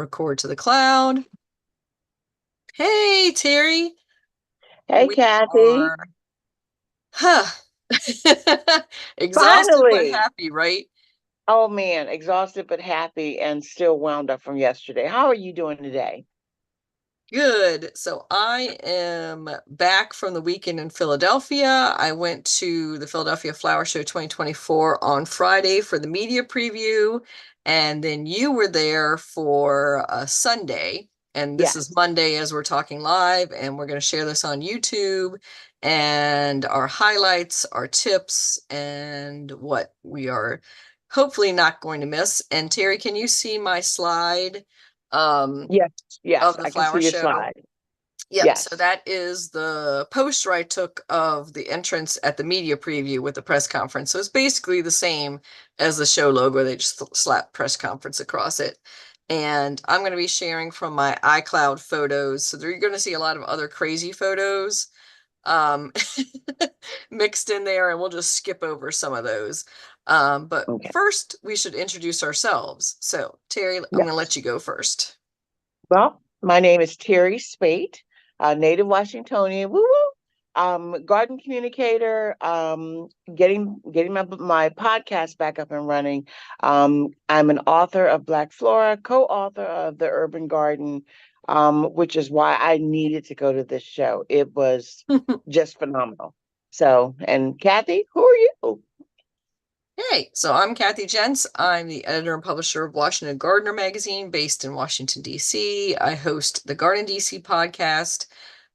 Record to the cloud. Hey, Terry. Hey, We Kathy. are, huh, exhausted but Finally. happy, right? Oh man, exhausted but happy and still wound up from yesterday. How are you doing today? Good. So I am back from the weekend in Philadelphia. I went to the Philadelphia Flower Show 2024 on Friday for the media preview, and then you were there for a Sunday. And this is Yes. Monday as we're talking live, and we're going to share this on YouTube and our highlights, our tips, and what we are hopefully not going to miss. And Terry, can you see my slide? Um, Yes. Yes. of the I can flower see your show. slide. Yep, so Yes. that is the poster I took of the entrance at the media preview with the press conference. So it's basically the same as the show logo. They just slap press conference across it. And I'm going to be sharing from my iCloud photos. So you're going to see a lot of other crazy photos um, mixed in there, and we'll just skip over some of those. But Okay. first, we should introduce ourselves. So, Terry, I'm going to Yes. let you go first. Well, my name is Terry Speight, a native Washingtonian. Woo woo. Garden communicator. Getting my podcast back up and running. I'm an author of Black Flora, co-author of The Urban Garden, which is why I needed to go to this show. It was just phenomenal. So, and Kathy, who are you? Hey, so I'm Kathy Jentz. I'm the editor and publisher of Washington Gardener magazine based in Washington, D.C. I host the Garden DC podcast.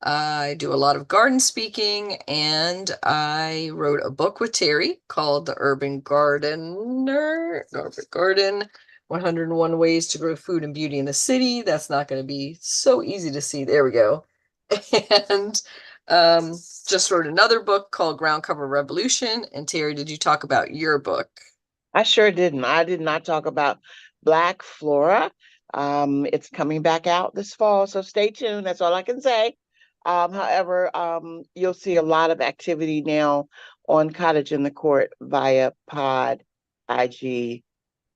I do a lot of garden speaking, and I wrote a book with Terry called The Urban Garden 101 Ways to Grow Food and Beauty in the City. That's not going to be so easy to see. There we go. And um, just wrote another book called Ground Cover Revolution. And Terry, did you talk about your book? I sure didn't. I did not talk about Black Flora. It's coming back out this fall, so stay tuned. That's all I can say. However, you'll see a lot of activity now on Cottage in the Court via Pod, IG,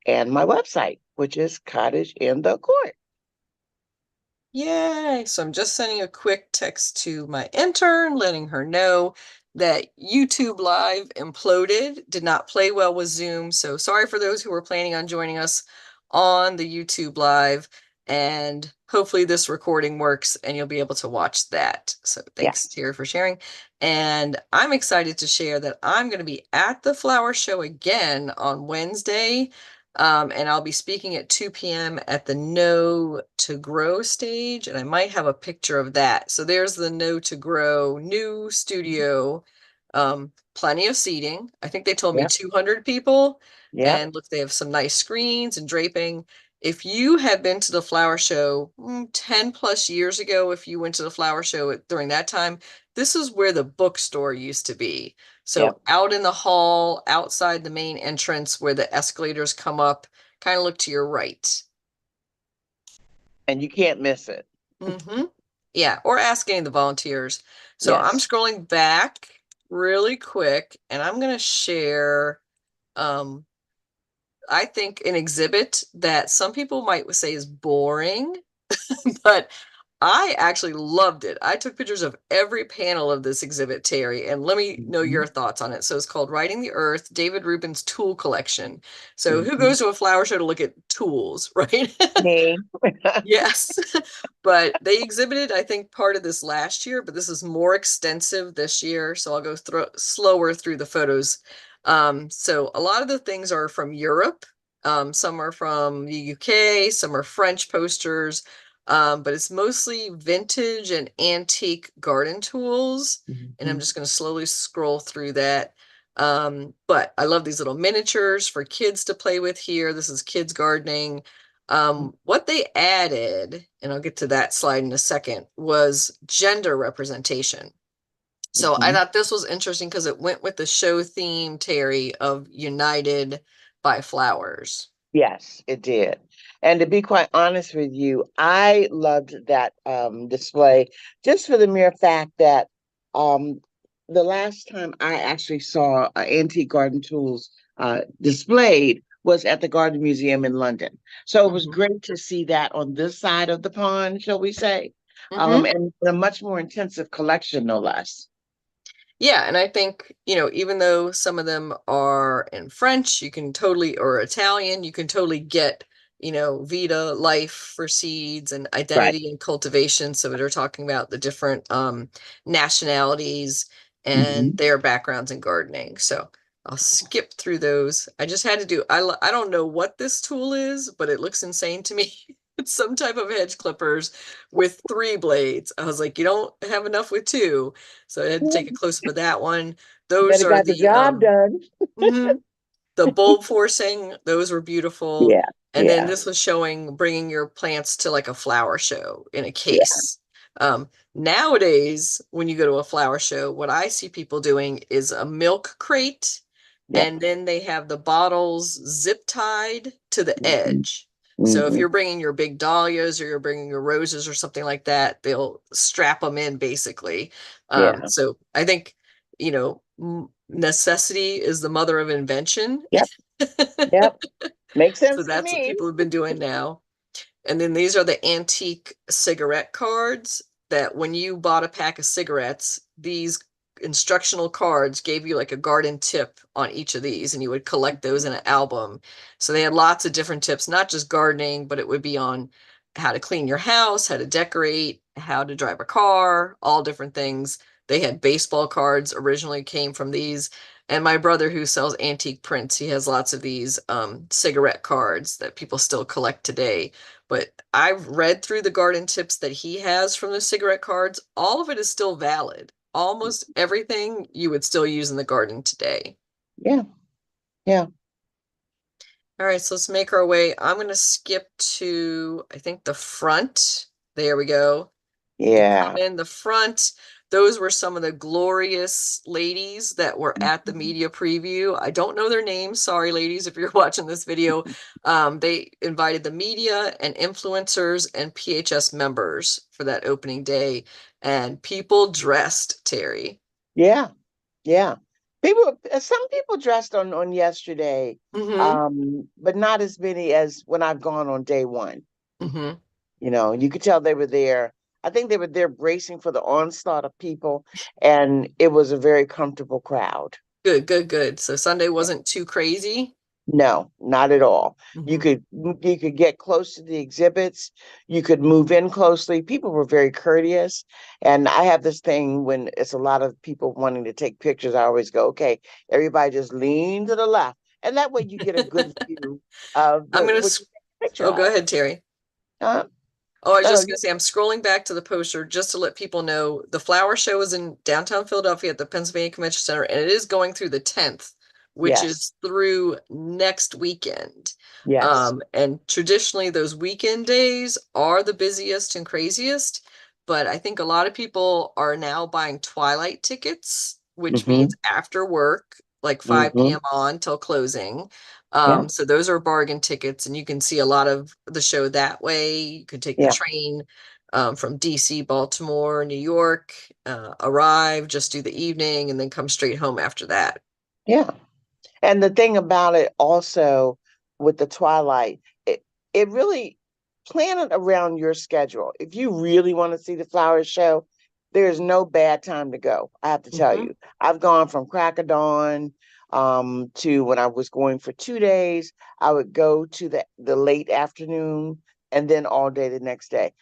and my website, which is Cottage in the Court. Yay! So I'm just sending a quick text to my intern, letting her know that YouTube Live imploded, did not play well with Zoom. So sorry for those who were planning on joining us on the YouTube Live. And hopefully this recording works and you'll be able to watch that. So Yeah. thanks, Terry, for sharing. And I'm excited to share that I'm going to be at the flower show again on Wednesday. And I'll be speaking at 2 p.m. at the Know to Grow stage, and I might have a picture of that. So there's the Know to Grow new studio. Plenty of seating. I think they told me Yep. 200 people. Yep. And look, they have some nice screens and draping. If you have been to the flower show 10 plus years ago, if you went to the flower show during that time, this is where the bookstore used to be. Yep. So out in the hall, outside the main entrance where the escalators come up, kind of look to your right. And you can't miss it. Mm-hmm. Yeah, or ask any of the volunteers. So I'm Yes. scrolling back really quick, and I'm going to share, um, I think, an exhibit that some people might say is boring, but I actually loved it. I took pictures of every panel of this exhibit, Terry, and let me know your Mhm. thoughts on it. So it's called Writing the Earth, David Rubin's Tool Collection. So who Mhm. goes to a flower show to look at tools, right? Me. Yes. But they exhibited, I think, part of this last year, but this is more extensive this year. So I'll go through slower through the photos. So a lot of the things are from Europe. Some are from the UK, some are French posters, but it's mostly vintage and antique garden tools. And I'm Mhm. just going to slowly scroll through that. But I love these little miniatures for kids to play with here. This is kids gardening. What they added, and I'll get to that slide in a second, was gender representation. So I Mhm. thought this was interesting because it went with the show theme, Terry, of United by Flowers. Yes, it did. And to be quite honest with you, I loved that display just for the mere fact that um, the last time I actually saw antique garden tools displayed was at the Garden Museum in London. So it was Hmm. great to see that on this side of the pond, shall we say, Hmm. and a much more intensive collection, no less. Yeah, and I think, even though some of them are in French, you can totally, or Italian, you can totally get, Vita, life for seeds and Right. identity and cultivation. So they're talking about the different nationalities and Hmm. their backgrounds in gardening. So I'll skip through those. I just had to do, I don't know what this tool is, but it looks insane to me. It's some type of hedge clippers with three blades. I was like, you don't have enough with two. So I had to take a close up of that one. Those Better are got the the job done. mhm, the bulb forcing. Those were beautiful. Yeah, And then yeah, this was showing bringing your plants to like a flower show in a yeah. case. Nowadays, when you go to a flower show, what I see people doing is a milk crate, Yep. and then they have the bottles zip tied to the Hmm. edge. So if Hmm. you're bringing your big dahlias or you're bringing your roses or something like that, they'll strap them in basically. Yeah. So I think, necessity is the mother of invention. Yep. Yep. Makes So sense to that's what me. people have been doing now. And then these are the antique cigarette cards that when you bought a pack of cigarettes, these instructional cards gave you like a garden tip on each of these, and you would collect those in an album. So they had lots of different tips, not just gardening, but it would be on how to clean your house, how to decorate, how to drive a car, all different things. They had baseball cards originally came from these. And my brother, who sells antique prints, he has lots of these cigarette cards that people still collect today. But I've read through the garden tips that he has from the cigarette cards. All of it is still valid. Almost everything you would still use in the garden today. Yeah. Yeah. All right, so let's make our way. I'm going to skip to, I think, the front. There we go. You come Yeah. in the front. Those were some of the glorious ladies that were at the media preview. I don't know their names. Sorry, ladies, if you're watching this video. They invited the media and influencers and PHS members for that opening day, and people dressed, Terry. Yeah. Yeah. Some people dressed on yesterday, Mm-hmm. but not as many as when I've gone on day one. Mm-hmm. You could tell they were there. I think they were there bracing for the onslaught of people, and it was a very comfortable crowd. Good, good, good. So Sunday wasn't too crazy. No, not at all. You Mm-hmm. could you could get close to the exhibits. You could move in closely. People were very courteous. And I have this thing when it's a lot of people wanting to take pictures, I always go, okay, everybody just lean to the left. And that way you get a good view of I'm gonna. what you take a picture Oh, go of. ahead, Terry. Uh, Oh, I was no, no, just gonna say, I'm scrolling back to the poster just to let people know the flower show is in downtown Philadelphia at the Pennsylvania Convention Center, and it is going through the 10th, which yes, is through next weekend. yes. And traditionally, those weekend days are the busiest and craziest, but I think a lot of people are now buying twilight tickets, which Mm-hmm. means after work, like 5 p.m. Mm-hmm. on till closing. Yeah, So those are bargain tickets, and you can see a lot of the show that way. You could take the yeah, train from DC, Baltimore, New York, arrive, just do the evening, and then come straight home after that. yeah. And the thing about it also with the Twilight, it really plan it around your schedule. If you really want to see the flower show, there's no bad time to go. I have to tell Hmm. you. I've gone from crack of dawn to when I was going for 2 days, I would go to the late afternoon and then all day the next day.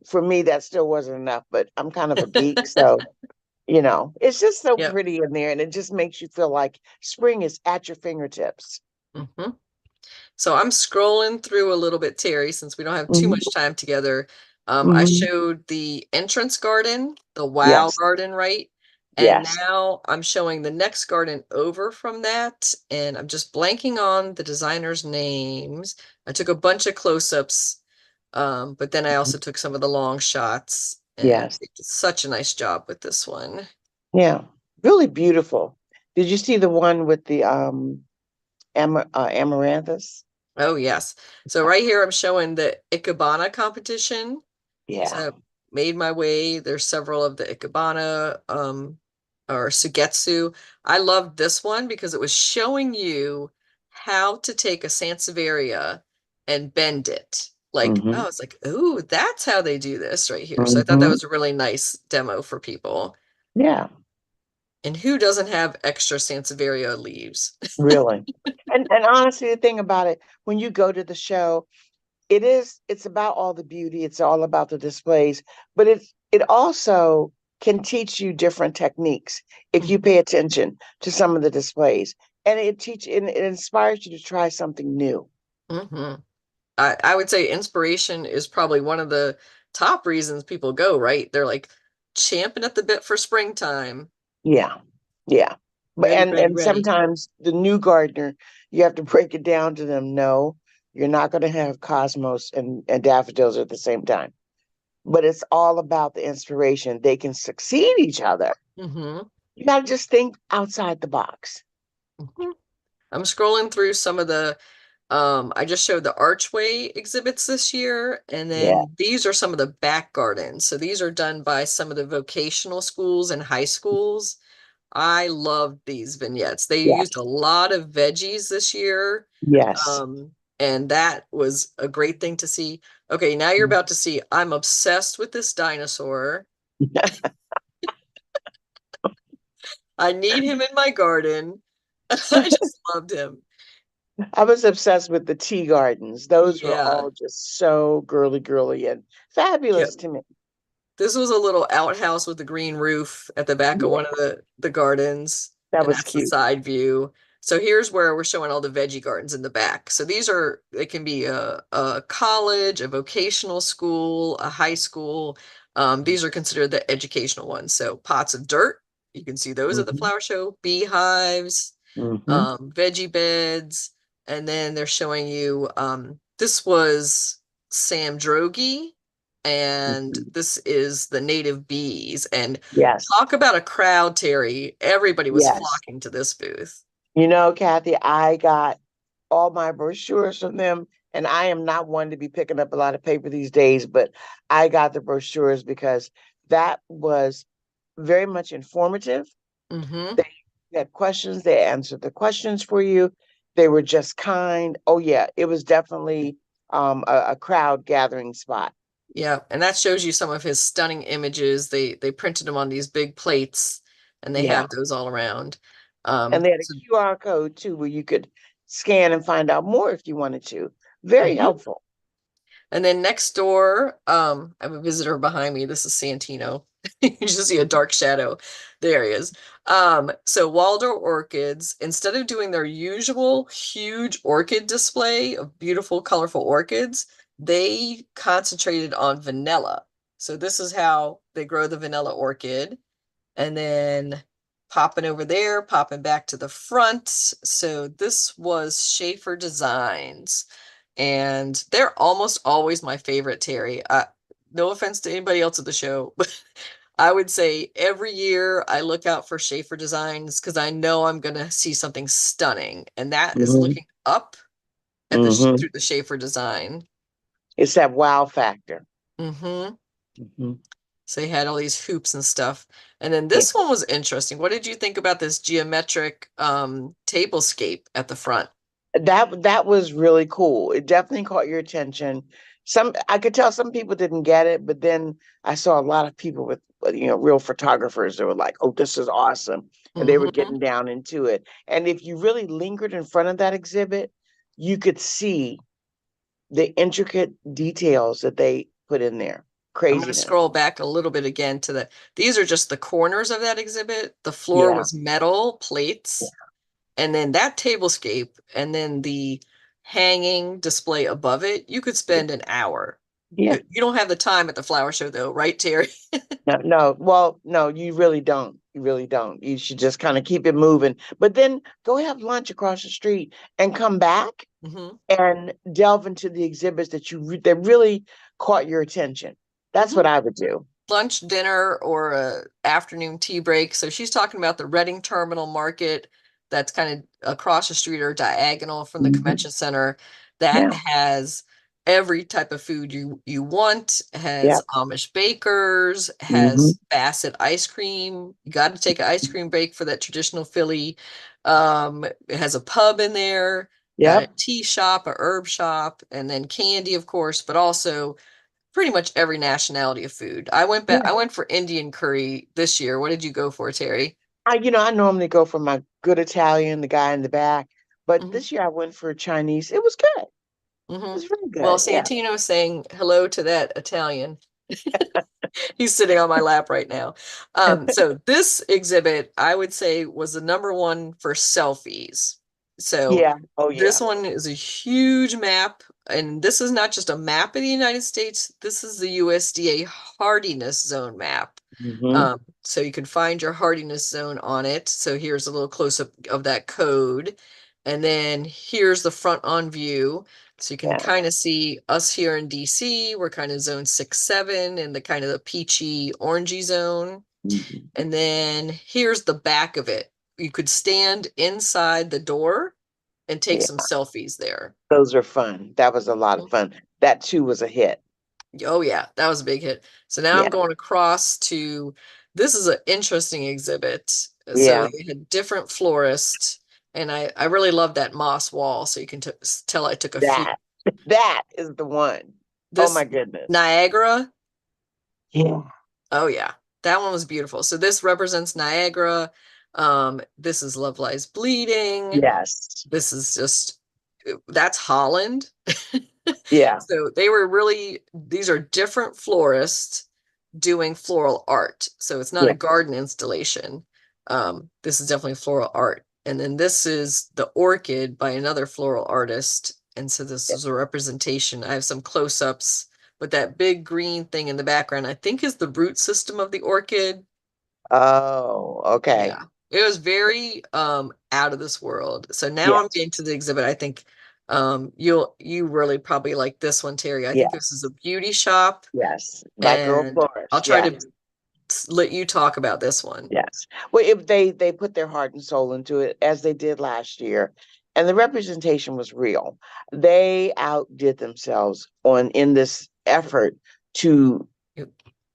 For me, that still wasn't enough, but I'm kind of a geek, so it's just so Yep. pretty in there and it just makes you feel like spring is at your fingertips. Hmm. So I'm scrolling through a little bit, Terry, since we don't have too Hmm. much time together. I Hmm. showed the entrance garden, the wow Yes, garden, right? And yes. now I'm showing the next garden over from that, and I'm just blanking on the designers' names. I took a bunch of close-ups, but then I Mhm. also took some of the long shots, and Yes, they did such a nice job with this one. yeah, really beautiful. Did you see the one with the amaranthus? Oh, yes. So right here I'm showing the Ikebana competition. Yeah. So I made my way. There's several of the Ikebana or Sugetsu. I loved this one because it was showing you how to take a Sansevieria and bend it. Like, Mm-hmm. oh, it's like, oh, that's how they do this right here. So I thought that Mm-hmm. was a really nice demo for people. Yeah, And who doesn't have extra Sansevieria leaves? really. And honestly, the thing about it, when you go to the show, it's about all the beauty, it's all about the displays, but it also can teach you different techniques if you pay attention to some of the displays. And it inspires you to try something new. Hmm. I would say inspiration is probably one of the top reasons people go, right? They're like champing at the bit for springtime. Yeah. Yeah. But Ready, ready, and ready. sometimes the new gardener, you have to break it down to them. No, you're not going to have cosmos and daffodils at the same time. But it's all about the inspiration. They can succeed each other. Hmm. You got to just think outside the box. Hmm. I'm scrolling through some of the I just showed the archway exhibits this year, and Yeah. then these are some of the back gardens. So these are done by some of the vocational schools and high schools. I loved these vignettes. They used a Yes. lot of veggies this year. Yes. And that was a great thing to see. Okay, now you're about to see, I'm obsessed with this dinosaur. I need him in my garden. I just loved him. I was obsessed with the tea gardens. Those were Yeah. all just so girly, girly, and Yeah. fabulous to me. This was a little outhouse with a green roof at the back of Yeah, one of the gardens, that and was that's the cute. side view. So here's where we're showing all the veggie gardens in the back. So these are, they can be a college, a vocational school, a high school. These are considered the educational ones. So pots of dirt, you can see those at the Hmm. flower show, beehives, Hmm. veggie beds, and then they're showing you this was Sam Drogi, and Hmm. this is the native bees. And Yes. talk about a crowd, Terry. Everybody was Yes. flocking to this booth. Kathy, I got all my brochures from them, and I am not one to be picking up a lot of paper these days, but I got the brochures because that was very much informative. Hmm. They had questions, they answered the questions for you. They were just kind. Oh, yeah, it was definitely a crowd gathering spot. Yeah, and that shows you some of his stunning images. They printed them on these big plates, and they Yeah. have those all around. And they had a So, QR code too, where you could scan and find out more if you wanted to. Very mhm. helpful. And then next door, I have a visitor behind me. This is Santino. You just see a dark shadow. There he is. So Waldo Orchids, instead of doing their usual huge orchid display of beautiful, colorful orchids, they concentrated on vanilla. So this is how they grow the vanilla orchid. And then popping over there, popping back to the front. So this was Schaefer Designs, and they're almost always my favorite, Terry. No offense to anybody else at the show, but I would say every year I look out for Schaefer Designs because I know I'm gonna see something stunning, and that is Hmm. looking up at the Hmm. through the Schaefer design. It's that wow factor. Hmm. Hmm. So they had all these hoops and stuff. And then Yeah. this one was interesting. What did you think about this geometric tablescape at the front? That was really cool. It definitely caught your attention. Some I could tell some people didn't get it, but then I saw a lot of people with real photographers that were like, "Oh, this is awesome," and they were Hmm. getting down into it. And if you really lingered in front of that exhibit, you could see the intricate details that they put in there. I'm going to Craziness. scroll back a little bit again to these are just the corners of that exhibit. The floor Yeah. was metal plates, and then that tablescape, and then the hanging display above it. You could Yeah. spend an hour. Yeah. You don't have the time at the flower show though, right, Terry? No, no. Well, no, you really don't. You really don't. You should just kind of keep it moving. But then go have lunch across the street and come back Hmm. and delve into the exhibits that really caught your attention. That's what Hmm. I would do. Lunch, dinner, or a afternoon tea break. So she's talking about the Reading Terminal Market that's kind of across the street or diagonal from the Hmm. convention center that Yeah. has every type of food you want, Yeah. has Amish bakers, Hmm. has Bassett ice cream. You got to take an ice cream break for that traditional Philly. It has a pub in there. got a Yep. tea shop, a herb shop, and then candy, of course, but also pretty much every nationality of food. I Yeah. went for Indian curry this year. What did you go for, Terry? I normally go for my good Italian, the guy in the back, but Hmm. this year I went for Chinese. It was good. It Hmm. was really Well, good. Yeah. Santino is saying hello to that Italian. He's sitting on my lap right now. So this exhibit, I would say, was the number one for selfies. So Yeah. Oh this yeah. one is a huge map, and this is not just a map of the United States. This is the USDA hardiness zone map. Hmm. So you can find your hardiness zone on it. So here's a little close up of that code. And then here's the front on view. So you can Yeah. kind of see us here in DC. We're kind of zone 6, 7 in the kind of the peachy orangey zone. Mhm. And then here's the back of it. You could stand inside the door and take Yeah. some selfies there. Those are fun. That was a lot of fun. That too was a hit. Oh yeah, that was a big hit. So now I'm Yeah. going across to this is an interesting exhibit. So Yeah. they had different florists, and I really love that moss wall. So you can tell I took a few. That that is the one. Oh This my goodness. Niagara. Yeah. Oh yeah, that one was beautiful. So this represents Niagara. This is Love Lies Bleeding. Yes. This is just that's Holland. Yeah. So they were really these are different florists doing floral art. So it's not a Yeah. garden installation. This is definitely floral art. And then this is the orchid by another floral artist. And so this Yeah. is a representation. I have some close-ups, but that big green thing in the background, I think is the root system of the orchid. Oh, okay. Yeah. It was very out of this world. So now I'm Yes. getting to the exhibit. I think you really probably like this one, Terry. I think this is Yes. a beauty shop, Yes. By Girl and I'll Florist. try Yes. to let you talk about this one. Yes. Well, if they put their heart and soul into it as they did last year, and the representation was real. They outdid themselves on in this effort to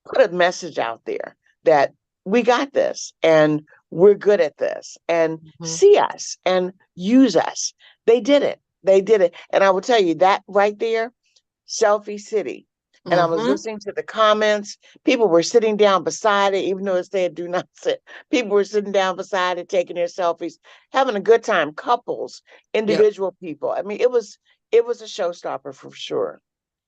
put a message out there that we got this and we're good at this and Mhm. see us and use us. They did it. They did it. And I will tell you that right there, Selfie City. And I was Hmm. listening to the comments. People were sitting down beside it, even though it said do not sit. People were sitting down beside it, taking their selfies, having a good time. Couples, Yep. individual people. I mean, it was a showstopper for sure.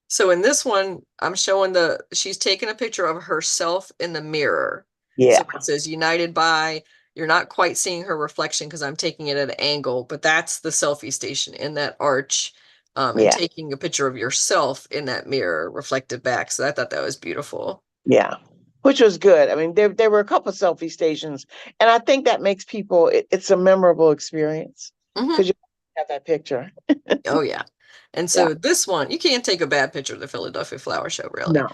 So in this one, I'm showing she's taking a picture of herself in the mirror. So Yeah, it says United by, you're not quite seeing her reflection because I'm taking it at an angle, but that's the selfie station in that arch, and yeah, taking a picture of yourself in that mirror reflected back. So I thought that was beautiful. yeah. Which was good. I mean, there were a couple of selfie stations, and I think that makes people. It's a memorable experience Hmm. because you have that picture. Oh yeah. And Yeah. so this one, you can't take a bad picture of the Philadelphia Flower Show, really. No.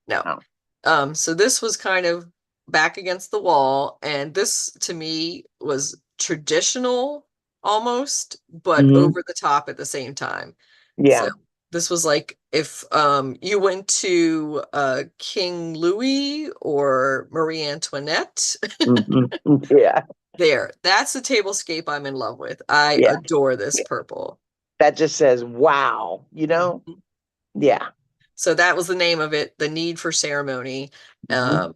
No. No. So this was kind of back against the wall, and this to me was traditional almost, but Hmm. over the top at the same time. So Yeah. this was like if you went to King Louis or Marie Antoinette, Hmm. Yeah. there. That's the tablescape I'm in love with. I Yeah. adore this Yeah. purple. That just says wow. Mhm. Yeah. So that was the name of it, The Need for Ceremony. Hmm. Um,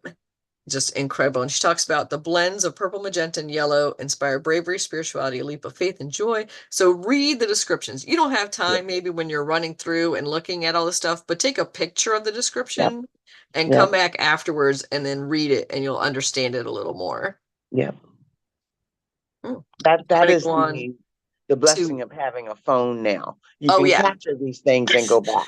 just incredible. And she talks about the blends of purple, magenta, and yellow inspire bravery, spirituality, a leap of faith, and joy. So read the descriptions. You don't have Yeah. time maybe when you're running through and looking at all the stuff, but take a picture of the Yeah. description and Yeah. come back afterwards and then read it and you'll understand it a little more. Yeah. Hmm. That Going to is go on the to, blessing of having a phone now. You oh can yeah, capture these things and go back.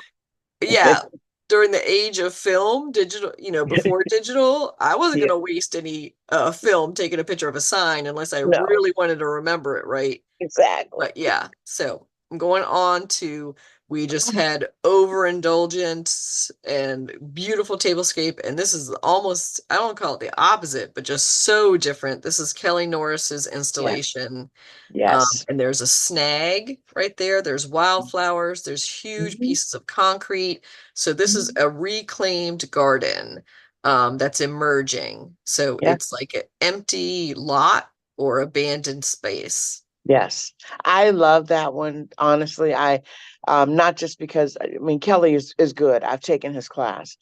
yeah. During the age of film, digital, before digital, I wasn't Yeah. going to waste any film taking a picture of a sign unless I No. really wanted to remember it right. Exactly. But yeah, so I'm going on to we just had overindulgence and beautiful tablescape, and this is almost I don't call it the opposite, but just so different. This is Kelly Norris's Yeah. installation. Yes. And there's a snag right there. There's wildflowers. There's huge Mhm. pieces of concrete. So this is Mhm. a reclaimed garden that's emerging. So Yeah. it's like an empty lot or abandoned space. Yes, I love that one. Honestly, I not just because I mean Kelly is good. I've taken his class,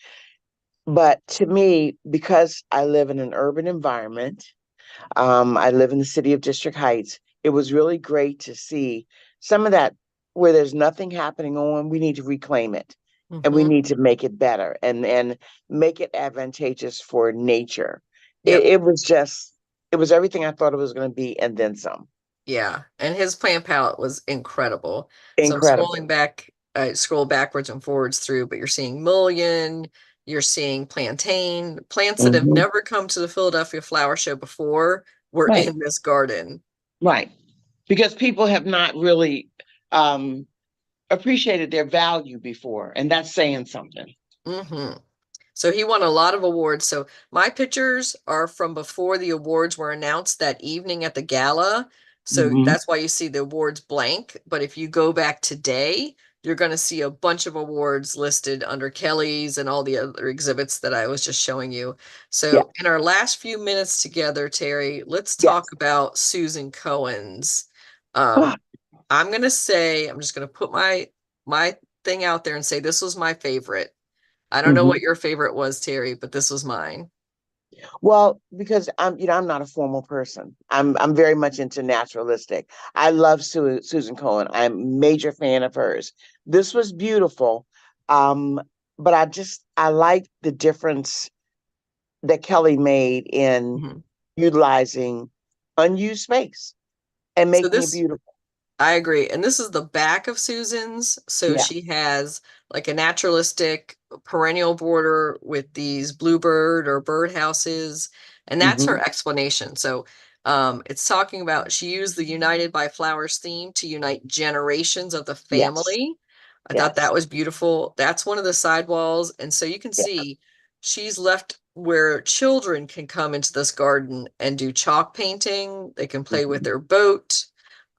but to me, because I live in an urban environment, I live in the city of District Heights. It was really great to see some of that where there's nothing happening on. We need to reclaim it, and we Hmm. need to make it better and make it advantageous for nature. Yep. It was just it was everything I thought it was going to be, and then some. Yeah. And his plant palette was incredible. So I'm scrolling Incredible. back, I scroll backwards and forwards through, but you're seeing mullein, you're seeing plantain, plants that have Hmm. never come to the Philadelphia Flower Show before were Right. in this garden. Right. Because people have not really um, appreciated their value before, and that's saying something. Hmm. So he won a lot of awards. So my pictures are from before the awards were announced that evening at the gala. So Hmm. that's why you see the awards blank. But if you go back today, you're going to see a bunch of awards listed under Kelly's and all the other exhibits that I was just showing you. Yeah. So in our last few minutes together, Terry, let's talk Yes. about Susan Cohen's. Ah, Um, I'm going to say, I'm just going to put my thing out there and say this was my favorite. I don't know mhm. what your favorite was, Terry, but this was mine. Well, because I'm not a formal person. I'm very much into naturalistic. I love Susan Cohen. I'm a major fan of hers. This was beautiful, um, but I like the difference that Kelly made in Mhm. utilizing unused space and So making it this beautiful. I agree. And this is the back of Susan's. So Yeah. she has like a naturalistic perennial border with these bluebird or bird houses. And that's her Hmm. explanation. So it's talking about she used the United by Flowers theme to unite generations of the Yes. family. I thought that Yes. was beautiful. That's one of the sidewalls. And so you can Yeah. see she's left where children can come into this garden and do chalk painting. They can play with Hmm. their boat.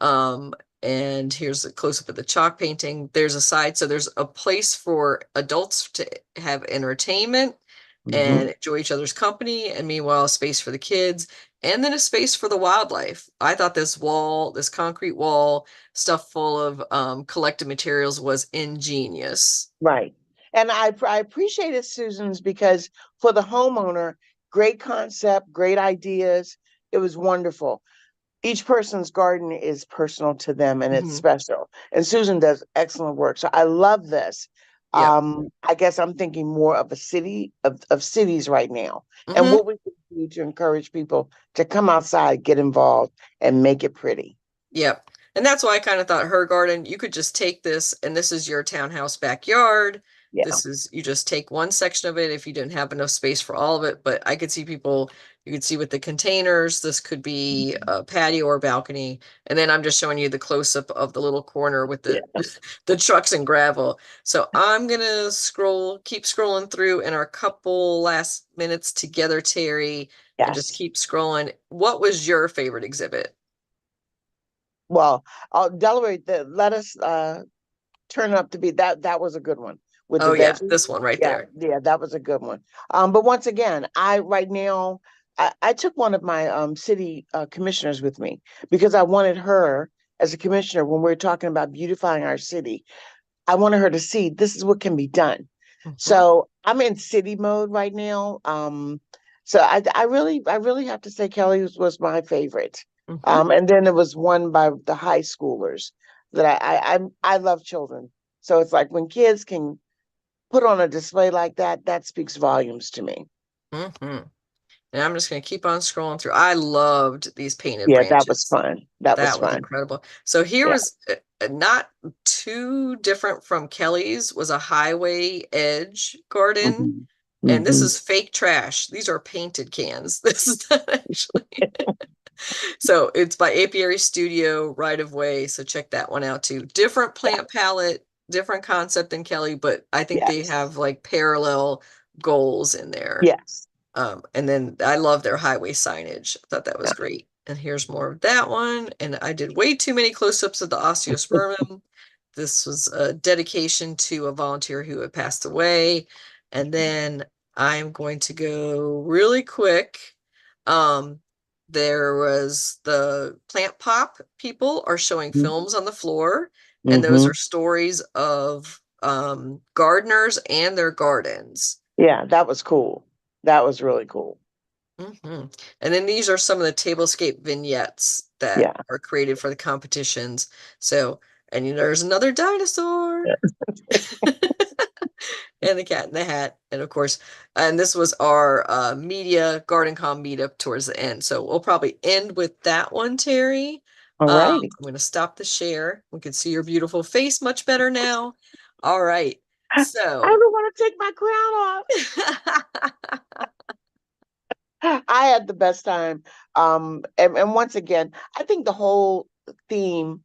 Um, and here's a close up of the chalk painting. There's a side, so there's a place for adults to have entertainment Hmm. and enjoy each other's company, and meanwhile, a space for the kids, and then a space for the wildlife. I thought this wall, this concrete wall, stuff full of collected materials was ingenious. Right. And I appreciated Susan's because for the homeowner, great concept, great ideas. It was wonderful. Each person's garden is personal to them and it's Hmm. special. And Susan does excellent work. So I love this. Yep. I guess I'm thinking more of a city of cities right now and Hmm. what we can do to encourage people to come outside, get involved, and make it pretty. Yep. And that's why I kind of thought her garden, you could just take this and this is your townhouse backyard. Yeah. This is, you just take one section of it if you didn't have enough space for all of it. But I could see people, you could see with the containers, this could be a patio or balcony. And then I'm just showing you the close up of the little corner with the Yeah. the trucks and gravel. So I'm gonna keep scrolling through in our couple last minutes together, Terry, and just Yes. keep scrolling. What was your favorite exhibit? Well, Delaware, let us turn up to be that was a good one with the Oh yeah, veggies. this one right Yeah, there. yeah, that was a good one. But once again, I right now I took one of my city commissioners with me because I wanted her as a commissioner when we are talking about beautifying our city. I wanted her to see this is what can be done. Hmm. So I'm in city mode right now. So I really have to say Kelly was my favorite. Hmm. And then there was one by the high schoolers that I love children. So it's like when kids can put on a display like that, that speaks volumes to me. Hmm. And I'm just going to keep on scrolling through. I loved these painted Yeah, that was branches. fun. That was That was fun. incredible. So here Yeah. was not too different from Kelly's, was a highway edge garden. Hmm. And this Hmm. is fake trash. These are painted cans. This is not actually. So it's by Apiary Studio, Right of Way. So check that one out too. Different Yeah. plant palette, different concept than Kelly, but I think they Yes. have like parallel goals in there. Yes. And then I love their highway signage. I thought that was Yeah. great. And here's more of that one. And I did way too many close-ups of the osteospermum. This was a dedication to a volunteer who had passed away. And then I'm going to go really quick. Um, There was the plant pop people are showing films on the floor, and those Mm-hmm. are stories of gardeners and their gardens. Yeah, that was cool. That was really cool. hmm And then these are some of the tablescape vignettes that Yeah. are created for the competitions. So, and there's another dinosaur and the cat in the hat. And of course, and this was our media garden com meetup towards the end. So we'll probably end with that one, Terry. All righty. I'm going to stop the share. We can see your beautiful face much better now. All right. I So, don't want to take my crown off. I had the best time. And once again, I think the whole theme,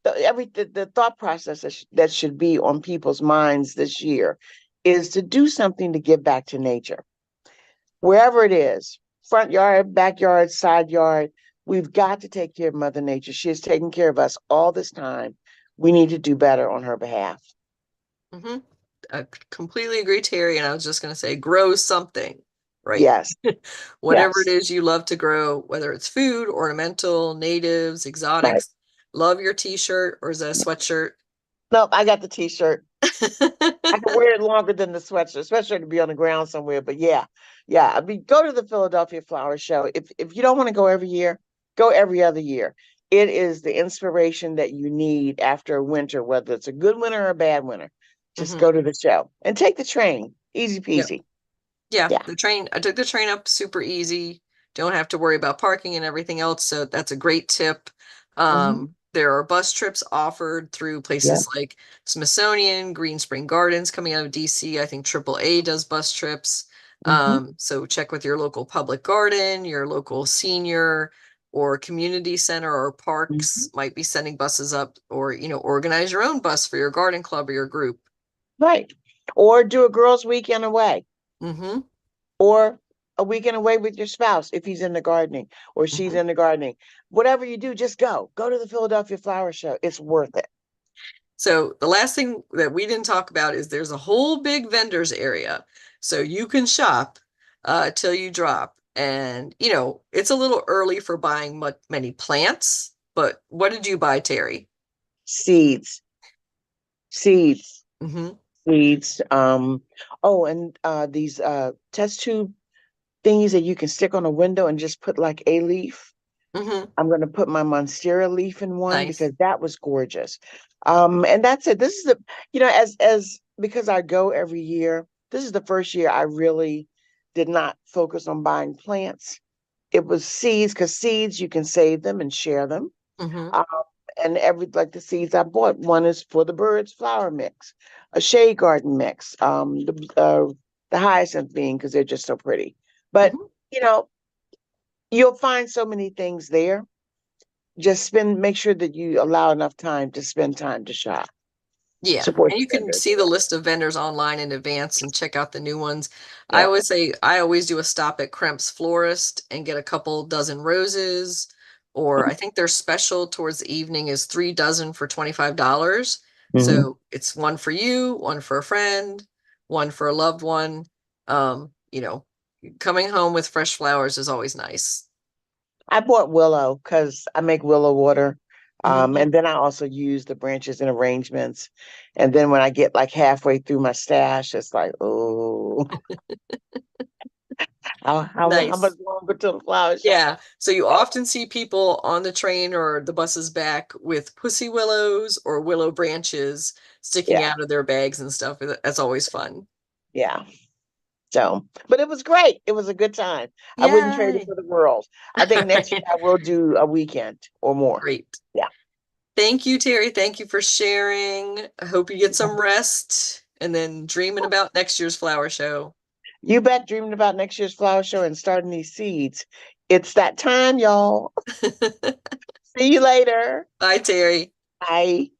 the thought process that should be on people's minds this year is to do something to give back to nature, wherever it is, front yard, backyard, side yard. We've got to take care of Mother Nature. She has taken care of us all this time. We need to do better on her behalf. hmm I completely agree, Terry. And I was just going to say, grow something, right? Yes, Whatever it yes, is you love to grow, whether it's food, ornamental, natives, right. exotics. Love your t-shirt, or is that a sweatshirt? Nope, I got the T-shirt. I can wear it longer than the sweatshirt. Sweatshirt to be on the ground somewhere. But yeah, yeah. I mean, go to the Philadelphia Flower Show. If you don't want to go every year, go every other year. It is the inspiration that you need after a winter, whether it's a good winter or a bad winter. Just hmm go to the show and take the train. Easy Yeah. peasy. Yeah. Yeah. I took the train up super easy. Don't have to worry about parking and everything else. So that's a great tip. Hmm. There are bus trips offered through Yeah. places like Smithsonian, Green Spring Gardens coming out of DC. I think AAA does bus trips. Hmm. So check with your local public garden, your local senior or community center or Hmm. parks might be sending buses up, or, organize your own bus for your garden club or your group. Right. Or do a girls' weekend away, hmm or a weekend away with your spouse if he's in the gardening or she's hmm in the gardening. Whatever you do, just go. Go to the Philadelphia Flower Show. It's worth it. So the last thing that we didn't talk about is there's a whole big vendors area. So you can shop till you drop. And, it's a little early for buying many plants, but what did you buy, Terry? Seeds, seeds, hmm seeds. Oh, and these test tube thingies that you can stick on a window and just put like a leaf. hmm I'm going to put my monstera leaf in one Nice. because that was gorgeous. And that's it. This is the, as because I go every year, this is the first year I really did not focus on buying plants. It was seeds, because seeds you can save them and share them. hmm Um, and every like the seeds I bought, one is for the birds flower mix, a shade garden mix, the hyacinth being because they're just so pretty. But hmm you know, you'll find so many things there. Just make sure that you allow enough time to spend time to shop. Yeah, Support and you the can vendors. see the list of vendors online in advance and check out the new ones. Yeah. I always do a stop at Kremp's Florist and get a couple dozen roses, or I think their special towards the evening is 3 dozen for $25. Hmm. So it's one for you, one for a friend, one for a loved one. Coming home with fresh flowers is always nice. I bought willow because I make willow water. hmm And then I also use the branches in arrangements. And then when I get like halfway through my stash, it's like, oh, how much Nice. longer till the flower show? Yeah. So you often see people on the train or the bus's back with pussy willows or willow branches sticking Yeah, out of their bags and stuff. That's always fun. yeah. So, but it was great. It was a good time. I wouldn't trade it Yay. for the world. I think next year I will do a weekend or more. Great. Yeah. Thank you, Terry. Thank you for sharing. I hope you get some rest and then dreaming about next year's flower show. You bet, dreaming about next year's flower show and starting these seeds. It's that time, y'all. See you later. Bye, Terry. Bye.